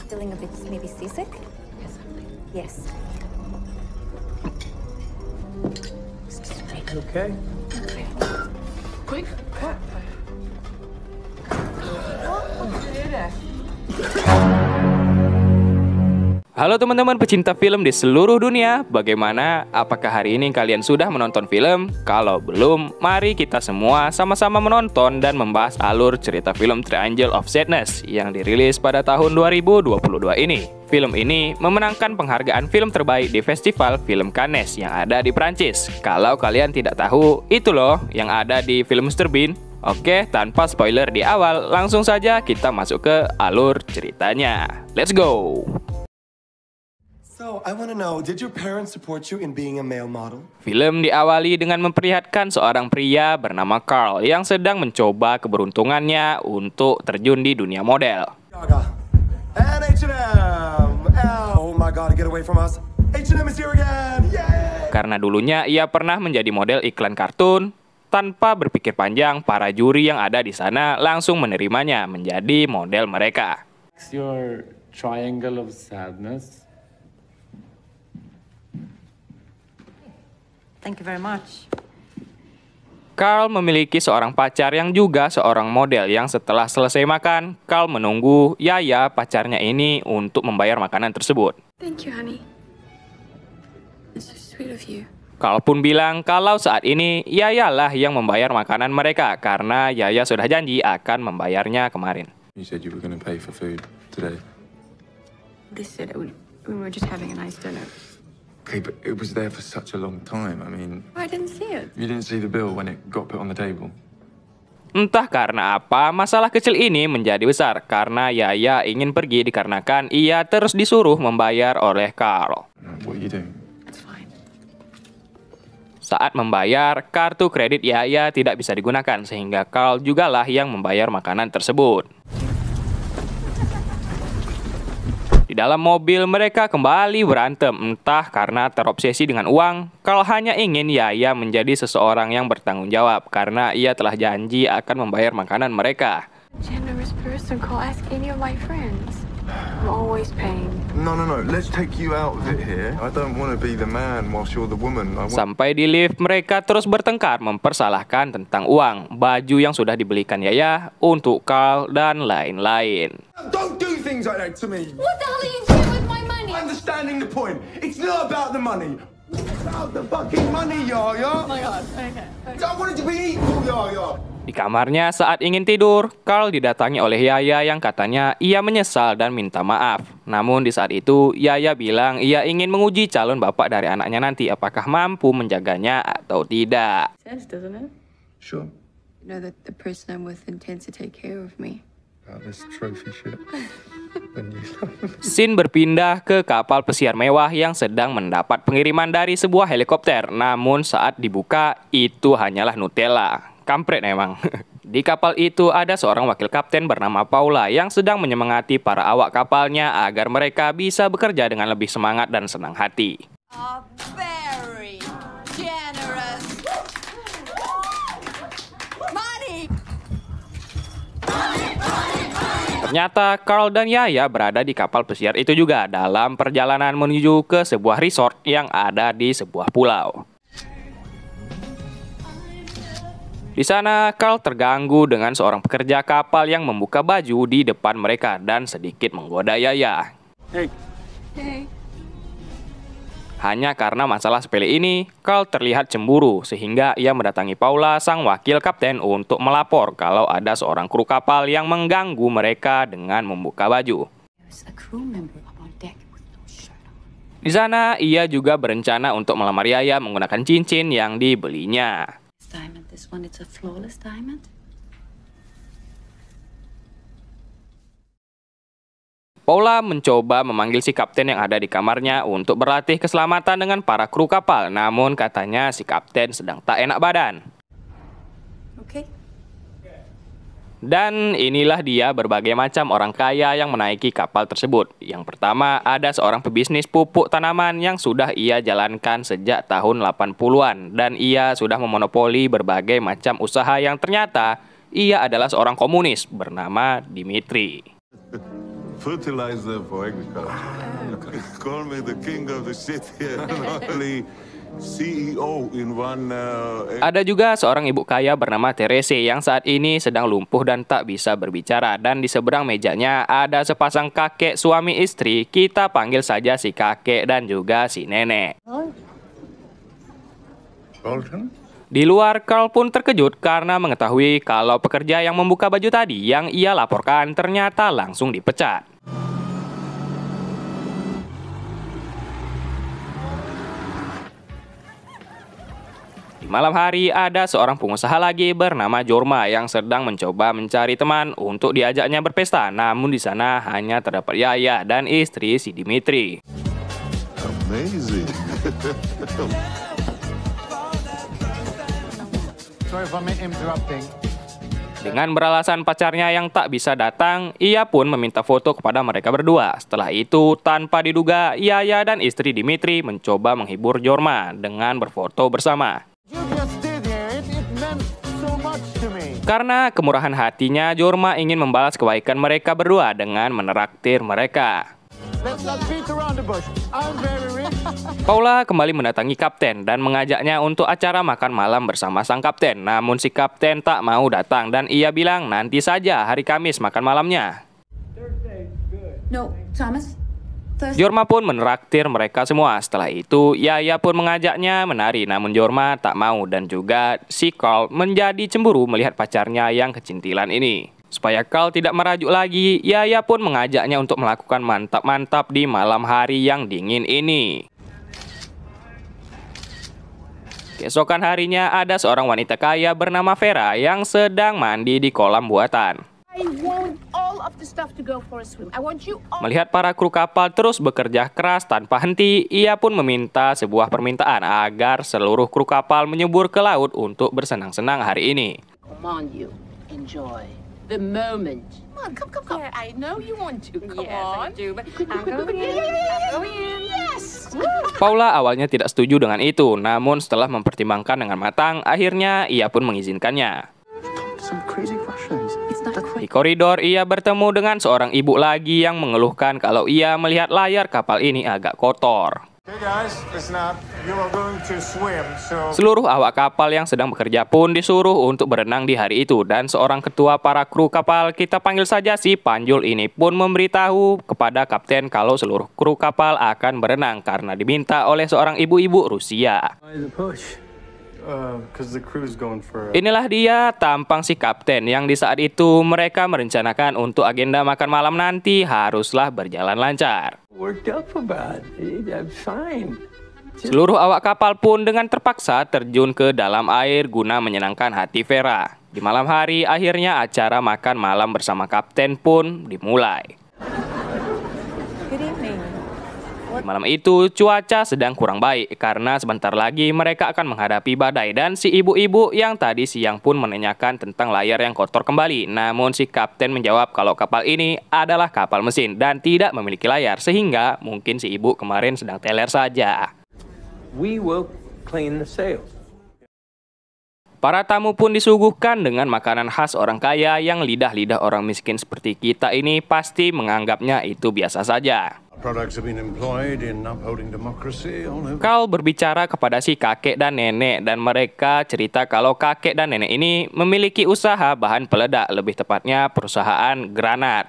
Feeling a bit maybe seasick? Yes. Excuse me. Okay. Quick. Halo teman-teman pecinta film di seluruh dunia, bagaimana? Apakah hari ini kalian sudah menonton film? Kalau belum, mari kita semua sama-sama menonton dan membahas alur cerita film Triangle of Sadness yang dirilis pada tahun 2022 ini. Film ini memenangkan penghargaan film terbaik di Festival Film Cannes yang ada di Prancis. Kalau kalian tidak tahu, itu loh yang ada di film Mr. Bean. Oke, tanpa spoiler di awal, langsung saja kita masuk ke alur ceritanya. Let's go! So, I want to know, did your parents support you in being a male model? Film diawali dengan memperlihatkan seorang pria bernama Carl yang sedang mencoba keberuntungannya untuk terjun di dunia model. Gaga. And H&M. Oh my god, get away from us. H&M is here again. Yay! Karena dulunya ia pernah menjadi model iklan kartun, tanpa berpikir panjang, para juri yang ada di sana langsung menerimanya menjadi model mereka. It's your triangle of sadness. Thank you very much. Carl memiliki seorang pacar yang juga seorang model yang setelah selesai makan, Carl menunggu Yaya pacarnya ini untuk membayar makanan tersebut. Thank you, honey. It's so sweet of you. Carl pun bilang kalau saat ini Yaya lah yang membayar makanan mereka karena Yaya sudah janji akan membayarnya kemarin. You said you were going to pay for food today. They said we were just having a nice dinner. Okay, but it was there for such a long time. I mean, I didn't see it. you didn't see the bill when it got put on the table. Entah karena apa, masalah kecil ini menjadi besar karena Yaya ingin pergi dikarenakan ia terus disuruh membayar oleh Carl. What are you doing? It's fine. Saat membayar, kartu kredit Yaya tidak bisa digunakan sehingga Carl jugalah yang membayar makanan tersebut. Di dalam mobil mereka kembali berantem, entah karena terobsesi dengan uang. Carl hanya ingin Yaya menjadi seseorang yang bertanggung jawab karena ia telah janji akan membayar makanan mereka. Generous person call ask any of my friends. I'm always paying. No. Let's take you out of it here. I don't want to be the man whilst you're the woman. Sampai di lift, mereka terus bertengkar mempersalahkan tentang uang, baju yang sudah dibelikan Yaya untuk Carl, dan lain-lain. Don't do things like that to me. What the hell are you doing with my money? Understanding the point. It's not about the money. It's about the fucking money, Yaya. Oh my god. Okay. I want it to be equal, Yaya. Di kamarnya saat ingin tidur, Carl didatangi oleh Yaya yang katanya ia menyesal dan minta maaf. Namun di saat itu, Yaya bilang ia ingin menguji calon bapak dari anaknya nanti apakah mampu menjaganya atau tidak. Sense, doesn't it? Sure. You know that the person I'm with intends to take care of me. About this trophy shit. When you... Scene berpindah ke kapal pesiar mewah yang sedang mendapat pengiriman dari sebuah helikopter. Namun saat dibuka, itu hanyalah Nutella. Kampret emang. Di kapal itu ada seorang wakil kapten bernama Paula yang sedang menyemangati para awak kapalnya agar mereka bisa bekerja dengan lebih semangat dan senang hati. Very generous money. Ternyata Carl dan Yaya berada di kapal pesiar itu juga dalam perjalanan menuju ke sebuah resort yang ada di sebuah pulau. Di sana, Carl terganggu dengan seorang pekerja kapal yang membuka baju di depan mereka dan sedikit menggoda Yaya. Hey, Hanya karena masalah sepele ini, Carl terlihat cemburu sehingga ia mendatangi Paula, sang wakil kapten, untuk melapor kalau ada seorang kru kapal yang mengganggu mereka dengan membuka baju. There's a crew member up on deck with no shirt on. Di sana, ia juga berencana untuk melamar Yaya menggunakan cincin yang dibelinya. Diamond, this one, it's a flawless diamond. Paula mencoba memanggil si kapten yang ada di kamarnya untuk berlatih keselamatan dengan para kru kapal. Namun katanya si kapten sedang tak enak badan. Okay. Dan inilah dia berbagai macam orang kaya yang menaiki kapal tersebut. Yang pertama ada seorang pebisnis pupuk tanaman yang sudah ia jalankan sejak tahun 80-an. Dan ia sudah memonopoli berbagai macam usaha yang ternyata ia adalah seorang komunis bernama Dimitri. fertilizer for agriculture. Call me the king of the shit here, not only CEO in one. Ada juga seorang ibu kaya bernama Therese yang saat ini sedang lumpuh dan tak bisa berbicara. Dan di seberang mejanya ada sepasang kakek suami istri. Kita panggil saja si kakek dan juga si nenek. Bolton? Di luar, Carl pun terkejut karena mengetahui kalau pekerja yang membuka baju tadi yang ia laporkan ternyata langsung dipecat. Di malam hari ada seorang pengusaha lagi bernama Jorma yang sedang mencoba mencari teman untuk diajaknya berpesta. Namun di sana hanya terdapat Yaya dan istri si Dimitri. Amazing. Sorry if I'm interrupting. Dengan beralasan pacarnya yang tak bisa datang, ia pun meminta foto kepada mereka berdua. Setelah itu, tanpa diduga, Yaya dan istri Dimitri mencoba menghibur Jorma dengan berfoto bersama. Karena kemurahan hatinya, Jorma ingin membalas kebaikan mereka berdua dengan menraktir mereka. Paula kembali mendatangi kapten dan mengajaknya untuk acara makan malam bersama sang kapten. Namun si kapten tak mau datang dan ia bilang nanti saja hari Kamis makan malamnya. No, Thomas. Jorma pun menraktir mereka semua. Setelah itu, Yaya pun mengajaknya menari. Namun Jorma tak mau dan juga si Carl menjadi cemburu melihat pacarnya yang kecintilan ini. Supaya Carl tidak merajuk lagi, Yaya pun mengajaknya untuk melakukan mantap-mantap di malam hari yang dingin ini. Keesokan harinya ada seorang wanita kaya bernama Vera yang sedang mandi di kolam buatan. Melihat para kru kapal terus bekerja keras tanpa henti, ia pun meminta sebuah permintaan agar seluruh kru kapal menyebur ke laut untuk bersenang-senang hari ini. Come on, you. Enjoy the moment. Come on. Yeah, I know you want to. Come on. I do, but I'm going in. Yes. Paula awalnya tidak setuju dengan itu, namun setelah mempertimbangkan dengan matang, akhirnya ia pun mengizinkannya. Some crazy Russians. Di koridor, ia bertemu dengan seorang ibu lagi yang mengeluhkan kalau ia melihat layar kapal ini agak kotor. Seluruh awak kapal yang sedang bekerja pun disuruh untuk berenang di hari itu. Dan seorang ketua para kru kapal, kita panggil saja si Panjul ini, pun memberitahu kepada kapten kalau seluruh kru kapal akan berenang karena diminta oleh seorang ibu-ibu Rusia. Inilah dia tampang si kapten yang di saat itu mereka merencanakan untuk agenda makan malam nanti haruslah berjalan lancar. Seluruh awak kapal pun dengan terpaksa terjun ke dalam air guna menyenangkan hati Vera. Di malam hari akhirnya acara makan malam bersama kapten pun dimulai. Di malam itu cuaca sedang kurang baik karena sebentar lagi mereka akan menghadapi badai dan si ibu-ibu yang tadi siang pun menanyakan tentang layar yang kotor kembali. Namun si kapten menjawab kalau kapal ini adalah kapal mesin dan tidak memiliki layar sehingga mungkin si ibu kemarin sedang teler saja. We will clean the sails. Para tamu pun disuguhkan dengan makanan khas orang kaya yang lidah-lidah orang miskin seperti kita ini pasti menganggapnya itu biasa saja. Carl berbicara kepada si kakek dan nenek dan mereka cerita kalau kakek dan nenek ini memiliki usaha bahan peledak, lebih tepatnya perusahaan granat.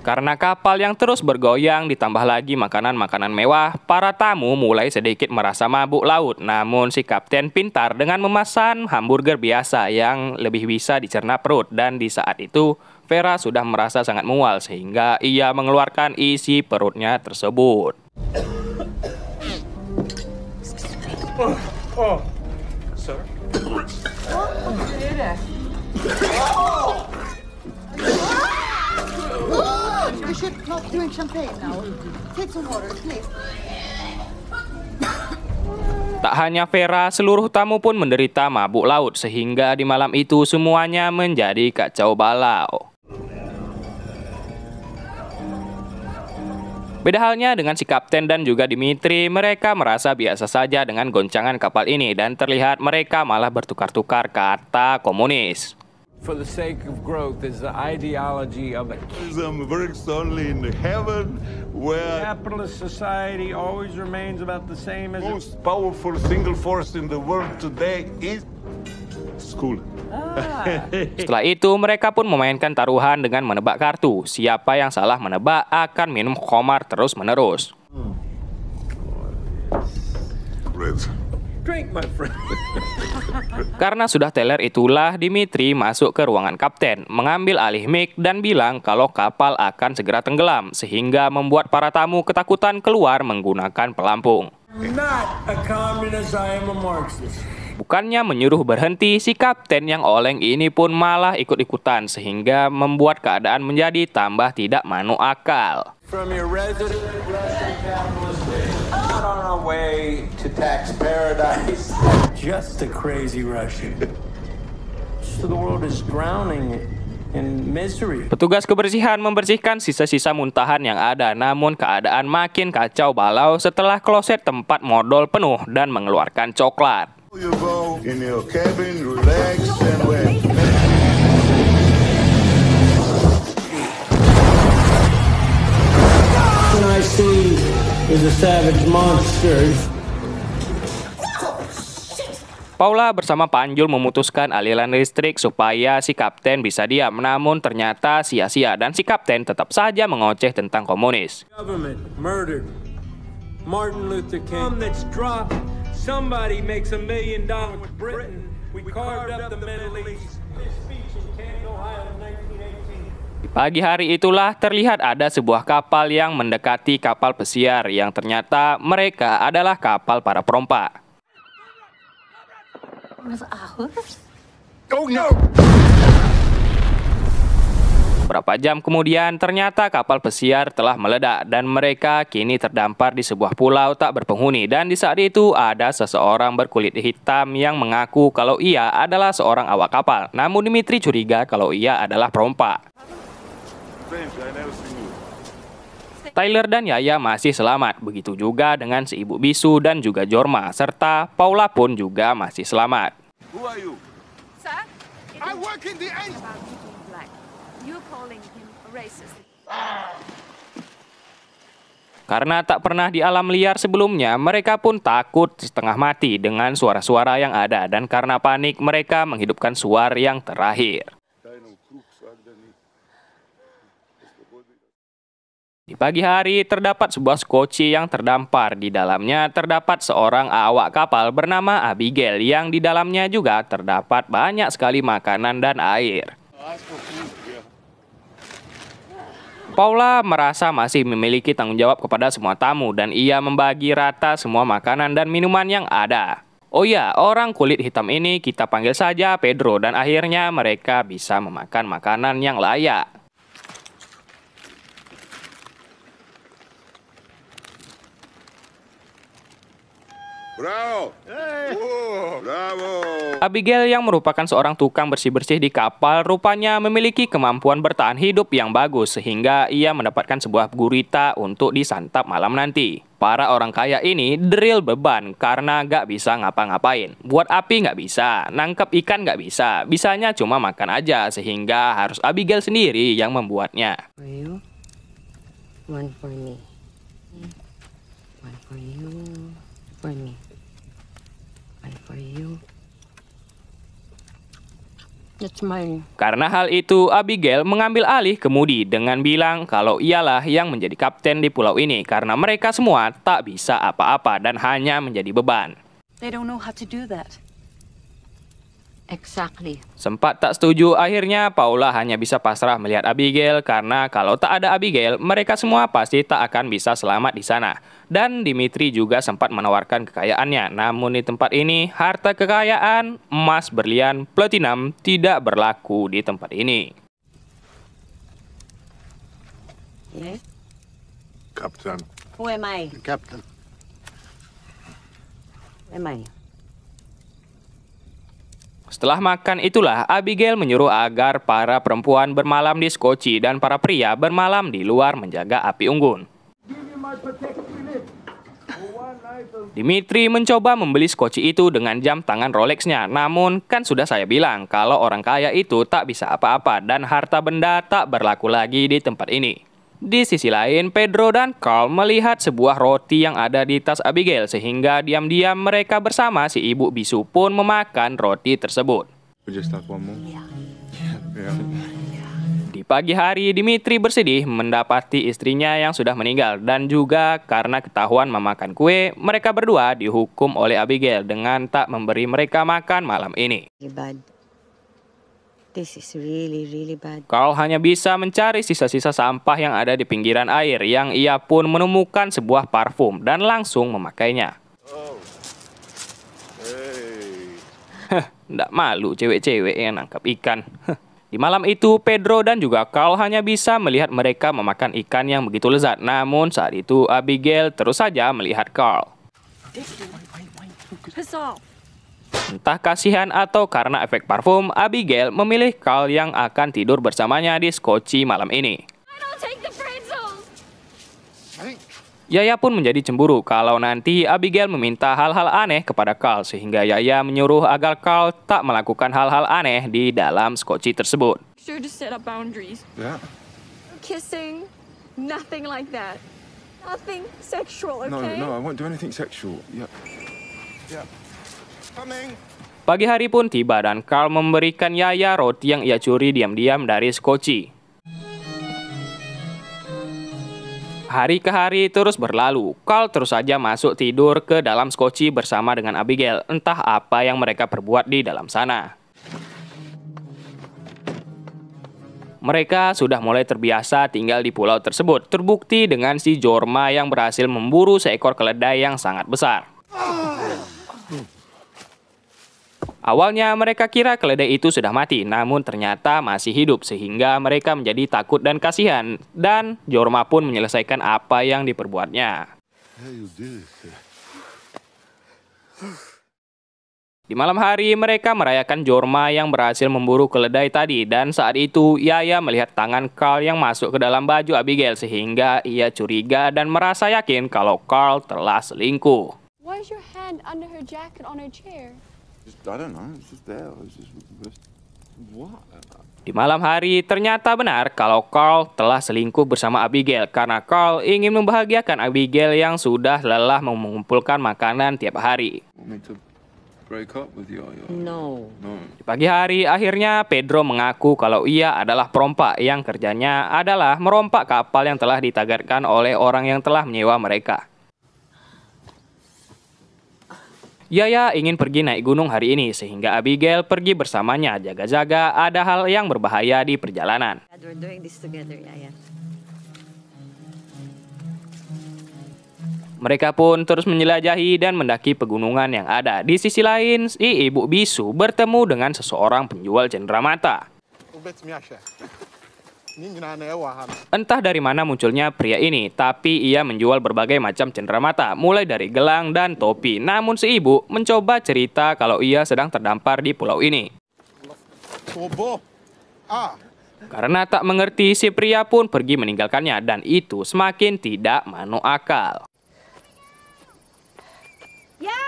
Karena kapal yang terus bergoyang ditambah lagi makanan-makanan mewah, para tamu mulai sedikit merasa mabuk laut. Namun si kapten pintar dengan memesan hamburger biasa yang lebih bisa dicerna perut. Dan di saat itu Vera sudah merasa sangat mual sehingga ia mengeluarkan isi perutnya tersebut. Sir? We should not drink champagne now. Take some water, please. Tak hanya Vera, seluruh tamu pun menderita mabuk laut sehingga di malam itu semuanya menjadi kacau balau. Beda halnya dengan si kapten dan juga Dimitri, mereka merasa biasa saja dengan goncangan kapal ini dan terlihat mereka malah bertukar-tukar kata komunis. For the sake of growth is the ideology of a Capitalism works only in heaven, where capitalist society always remains about the same as the most powerful single force in the world today is school. Setelah itu, mereka pun memainkan taruhan dengan menebak kartu. Siapa yang salah menebak akan minum khamar terus-menerus. drink, my friend. Karena sudah teler itulah Dimitri masuk ke ruangan kapten, mengambil alih mic dan bilang kalau kapal akan segera tenggelam, sehingga membuat para tamu ketakutan keluar menggunakan pelampung. Not a communist, I am a Marxist. Bukannya menyuruh berhenti, si kapten yang oleng ini pun malah ikut-ikutan, sehingga membuat keadaan menjadi tambah tidak masuk akal. From your resident Russian capitalist state, not on our way to tax paradise. Just a crazy Russian. So the world is drowning in misery. Petugas kebersihan membersihkan sisa-sisa muntahan yang ada, namun keadaan makin kacau balau setelah kloset tempat modal penuh dan mengeluarkan coklat. You go in your cabin, relax and wait. I see is a savage monster. Paula bersama Panjul memutuskan aliran listrik supaya si kapten bisa diam, namun ternyata sia-sia dan si kapten tetap saja mengoceh tentang komunis. Government murdered Martin Luther King. That's dropped. Somebody makes $1 million with Britain. We carved up the Middle East. This speech in Canton, Ohio in 1918. Di pagi hari itulah terlihat ada sebuah kapal yang mendekati kapal pesiar yang ternyata mereka adalah kapal para perompak. Oh no! Beberapa jam kemudian ternyata kapal pesiar telah meledak dan mereka kini terdampar di sebuah pulau tak berpenghuni, dan di saat itu ada seseorang berkulit hitam yang mengaku kalau ia adalah seorang awak kapal, namun Dimitri curiga kalau ia adalah perompak. Tyler dan Yaya masih selamat, begitu juga dengan si ibu bisu dan juga Jorma, serta Paula pun juga masih selamat. Who are you? Sir? I work in the You calling him racist? Karena tak pernah di alam liar sebelumnya, mereka pun takut setengah mati dengan suara-suara yang ada, dan karena panik mereka menghidupkan suar yang terakhir. Di pagi hari terdapat sebuah skoci yang terdampar. Di dalamnya terdapat seorang awak kapal bernama Abigail yang di dalamnya juga terdapat banyak sekali makanan dan air. Paula merasa masih memiliki tanggung jawab kepada semua tamu dan ia membagi rata semua makanan dan minuman yang ada. Oh ya, orang kulit hitam ini kita panggil saja Pedro, dan akhirnya mereka bisa memakan makanan yang layak. Bravo! Hey. Whoa, bravo! Abigail yang merupakan seorang tukang bersih-bersih di kapal rupanya memiliki kemampuan bertahan hidup yang bagus sehingga ia mendapatkan sebuah gurita untuk disantap malam nanti. Para orang kaya ini drill beban karena gak bisa ngapa-ngapain. Buat api gak bisa, nangkep ikan gak bisa, bisanya cuma makan aja sehingga harus Abigail sendiri yang membuatnya. For you, one for me. One for you, for me. One for you. That's mine. Karena hal itu, Abigail mengambil alih kemudi dengan bilang kalau ialah yang menjadi kapten di pulau ini karena mereka semua tak bisa apa-apa dan hanya menjadi beban. They don't know how to do that. Exactly. Sempat tak setuju, akhirnya Paula hanya bisa pasrah melihat Abigail karena kalau tak ada Abigail, mereka semua pasti tak akan bisa selamat di sana. Dan Dimitri juga sempat menawarkan kekayaannya, namun di tempat ini, harta kekayaan, emas, berlian, platinum tidak berlaku di tempat ini. Yes? Captain. Who am I? Captain. Who am I? Setelah makan itulah, Abigail menyuruh agar para perempuan bermalam di skoci dan para pria bermalam di luar menjaga api unggun. Dimitri mencoba membeli skoci itu dengan jam tangan Rolex-nya. Namun kan sudah saya bilang kalau orang kaya itu tak bisa apa-apa dan harta benda tak berlaku lagi di tempat ini. Di sisi lain, Pedro dan Carl melihat sebuah roti yang ada di tas Abigail sehingga diam-diam mereka bersama si ibu bisu pun memakan roti tersebut. We just have one more. Yeah. Di pagi hari, Dimitri bersedih mendapati istrinya yang sudah meninggal dan juga karena ketahuan memakan kue, mereka berdua dihukum oleh Abigail dengan tak memberi mereka makan malam ini. Bad. This is really bad. Carl hanya bisa mencari sisa-sisa sampah yang ada di pinggiran air yang ia pun menemukan sebuah parfum dan langsung memakainya. Nggak malu cewek-cewek yang nangkap ikan. Di malam itu, Pedro dan juga Carl hanya bisa melihat mereka memakan ikan yang begitu lezat. Namun saat itu Abigail terus saja melihat Carl. Entah kasihan atau karena efek parfum, Abigail memilih Carl yang akan tidur bersamanya di skoci malam ini. Yaya pun menjadi cemburu kalau nanti Abigail meminta hal-hal aneh kepada Carl sehingga Yaya menyuruh agar Carl tak melakukan hal-hal aneh di dalam skoci tersebut. Sure to set up boundaries. Yeah. Kissing, nothing like that. Nothing sexual, okay? No, I won't do anything sexual. Yeah. Coming. Pagi hari pun tiba dan Carl memberikan Yaya roti yang ia curi diam-diam dari skoci. Hari ke hari terus berlalu, Carl terus saja masuk tidur ke dalam skoci bersama dengan Abigail. Entah apa yang mereka perbuat di dalam sana. Mereka sudah mulai terbiasa tinggal di pulau tersebut. Terbukti dengan si Jorma yang berhasil memburu seekor keledai yang sangat besar. Awalnya mereka kira keledai itu sudah mati, namun ternyata masih hidup sehingga mereka menjadi takut dan kasihan. Dan Jorma pun menyelesaikan apa yang diperbuatnya. Di malam hari mereka merayakan Jorma yang berhasil memburu keledai tadi. Dan saat itu Yaya melihat tangan Carl yang masuk ke dalam baju Abigail sehingga ia curiga dan merasa yakin kalau Carl telah selingkuh. Why is your hand under her jacket on her chair? I don't know, it's just there. What? Di malam hari ternyata benar kalau Carl telah selingkuh bersama Abigail karena Carl ingin membahagiakan Abigail yang sudah lelah mengumpulkan makanan tiap hari. No. Di pagi hari akhirnya Pedro mengaku kalau ia adalah perompak yang kerjanya adalah merompak kapal yang telah ditagarkan oleh orang yang telah menyewa mereka. Yaya ingin pergi naik gunung hari ini sehingga Abigail pergi bersamanya jaga-jaga ada hal yang berbahaya di perjalanan. We're doing this together, Yaya. Mereka pun terus menjelajahi dan mendaki pegunungan yang ada. Di sisi lain, si ibu bisu bertemu dengan seseorang penjual cenderamata. Entah dari mana munculnya pria ini, tapi ia menjual berbagai macam cenderamata, mulai dari gelang dan topi. Namun si ibu mencoba cerita kalau ia sedang terdampar di pulau ini. Karena tak mengerti, si pria pun pergi meninggalkannya dan itu semakin tidak masuk akal.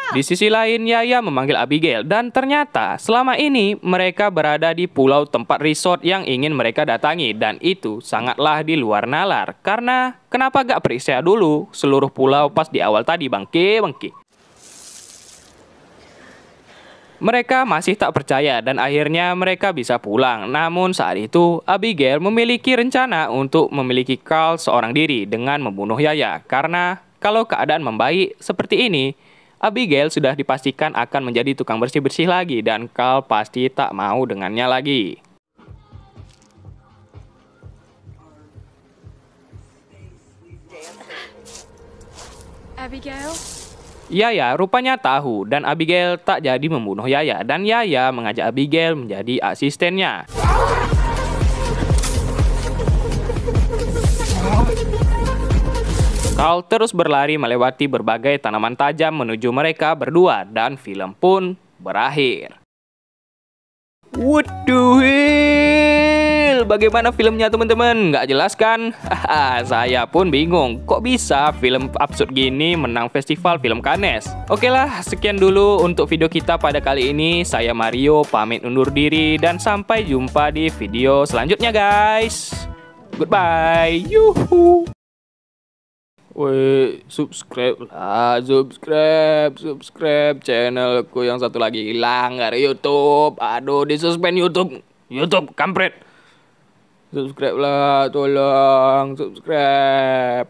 Di sisi lain, Yaya memanggil Abigail dan ternyata selama ini mereka berada di pulau tempat resort yang ingin mereka datangi dan itu sangatlah di luar nalar. Karena kenapa gak periksa dulu seluruh pulau pas di awal tadi, bangke. Mereka masih tak percaya dan akhirnya mereka bisa pulang. Namun saat itu Abigail memiliki rencana untuk memiliki Carl seorang diri dengan membunuh Yaya. Karena kalau keadaan membaik seperti ini, Abigail sudah dipastikan akan menjadi tukang bersih-bersih lagi dan Carl pasti tak mau dengannya lagi. Abigail? Yaya rupanya tahu dan Abigail tak jadi membunuh Yaya dan Yaya mengajak Abigail menjadi asistennya. Carl terus berlari melewati berbagai tanaman tajam menuju mereka berdua dan film pun berakhir. What the hell? bagaimana filmnya teman-teman? Nggak jelas kan? Saya pun bingung, kok bisa film absurd gini menang festival film Cannes? Oke lah, sekian dulu untuk video kita pada kali ini. Saya Mario pamit undur diri dan sampai jumpa di video selanjutnya guys. Goodbye. Yuhu. Woi, subscribe lah, subscribe channelku yang satu lagi hilang dari YouTube. Aduh, disuspend YouTube kampret. Subscribe lah, tolong subscribe.